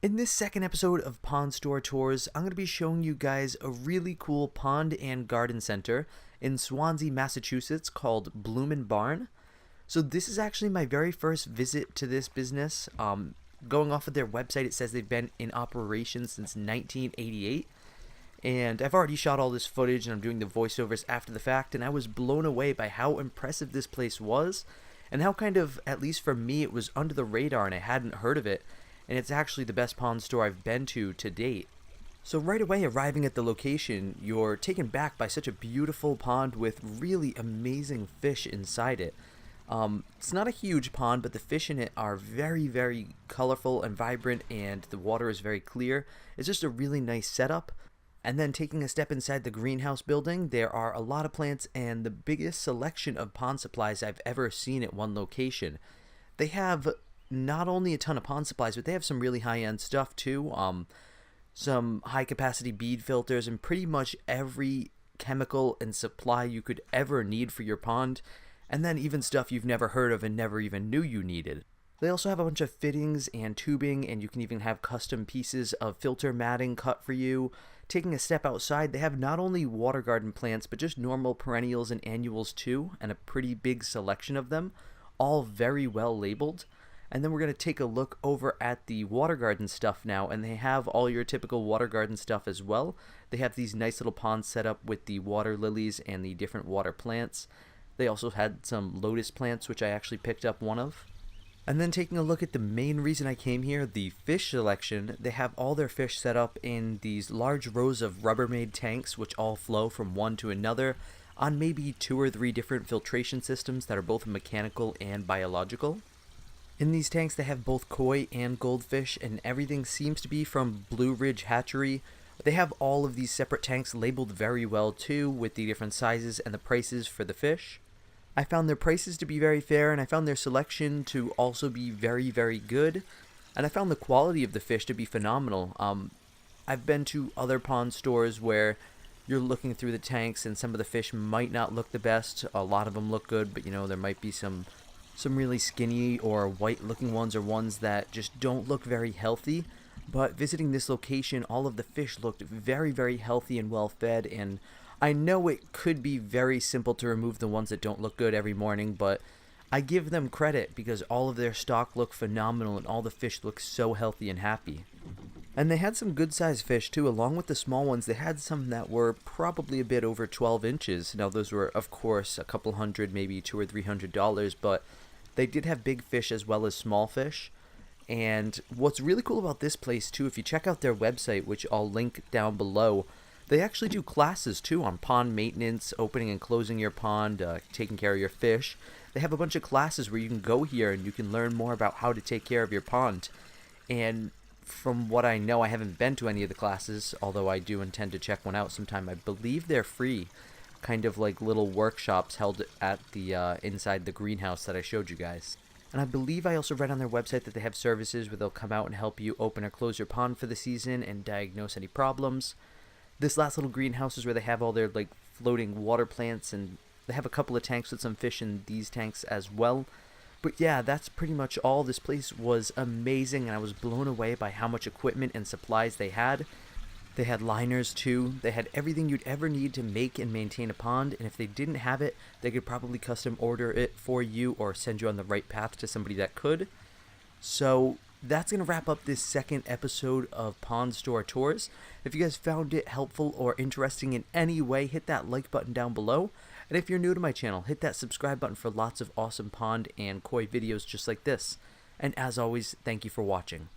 In this second episode of Pond Store Tours, I'm going to be showing you guys a really cool pond and garden center in Swansea, Massachusetts called Bloomin' Barn. So this is actually my very first visit to this business. Going off of their website, it says they've been in operation since 1988. And I've already shot all this footage and I'm doing the voiceovers after the fact, and I was blown away by how impressive this place was and how kind of, at least for me, it was under the radar and I hadn't heard of it. And it's actually the best pond store I've been to date. So right away arriving at the location, you're taken back by such a beautiful pond with really amazing fish inside it. It's not a huge pond, but the fish in it are very, very colorful and vibrant, and the water is very clear. It's just a really nice setup. And then taking a step inside the greenhouse building, there are a lot of plants and the biggest selection of pond supplies I've ever seen at one location. They have not only a ton of pond supplies, but they have some really high-end stuff too. Some high-capacity bead filters and pretty much every chemical and supply you could ever need for your pond, and then even stuff you've never heard of and never even knew you needed. They also have a bunch of fittings and tubing, and you can even have custom pieces of filter matting cut for you. Taking a step outside, they have not only water garden plants, but just normal perennials and annuals too, and a pretty big selection of them, all very well labeled. And then we're going to take a look over at the water garden stuff now, and they have all your typical water garden stuff as well. They have these nice little ponds set up with the water lilies and the different water plants. They also had some lotus plants, which I actually picked up one of. And then taking a look at the main reason I came here, the fish selection, they have all their fish set up in these large rows of Rubbermaid tanks, which all flow from one to another on maybe 2 or 3 different filtration systems that are both mechanical and biological. In these tanks, they have both koi and goldfish, and everything seems to be from Blue Ridge Hatchery. They have all of these separate tanks labeled very well too, with the different sizes and the prices for the fish. I found their prices to be very fair, and I found their selection to also be very, very good. And I found the quality of the fish to be phenomenal. I've been to other pond stores where you're looking through the tanks and some of the fish might not look the best. A lot of them look good, but there might be some really skinny or white looking ones, or ones that just don't look very healthy. But visiting this location, all of the fish looked very, very healthy and well fed, and I know it could be very simple to remove the ones that don't look good every morning, but I give them credit because all of their stock looked phenomenal and all the fish looked so healthy and happy. And they had some good sized fish too. Along with the small ones, they had some that were probably a bit over 12 inches. Now those were of course a couple hundred, maybe $200 or $300, but they did have big fish as well as small fish. And what's really cool about this place too, if you check out their website, which I'll link down below, they actually do classes too on pond maintenance, opening and closing your pond, taking care of your fish. They have a bunch of classes where you can go here and you can learn more about how to take care of your pond. And from what I know, I haven't been to any of the classes, although I do intend to check one out sometime. I believe they're free, kind of like little workshops held at the inside the greenhouse that I showed you guys. And I believe I also read on their website that they have services where they'll come out and help you open or close your pond for the season and diagnose any problems. This last little greenhouse is where they have all their floating water plants, and they have a couple of tanks with some fish in these tanks as well. But yeah, that's pretty much all. This place was amazing, and I was blown away by how much equipment and supplies they had. They had liners too. They had everything you'd ever need to make and maintain a pond, and if they didn't have it, they could probably custom order it for you or send you on the right path to somebody that could. So that's going to wrap up this second episode of Pond Store Tours. If you guys found it helpful or interesting in any way, hit that like button down below. And if you're new to my channel, hit that subscribe button for lots of awesome pond and koi videos just like this. And as always, thank you for watching.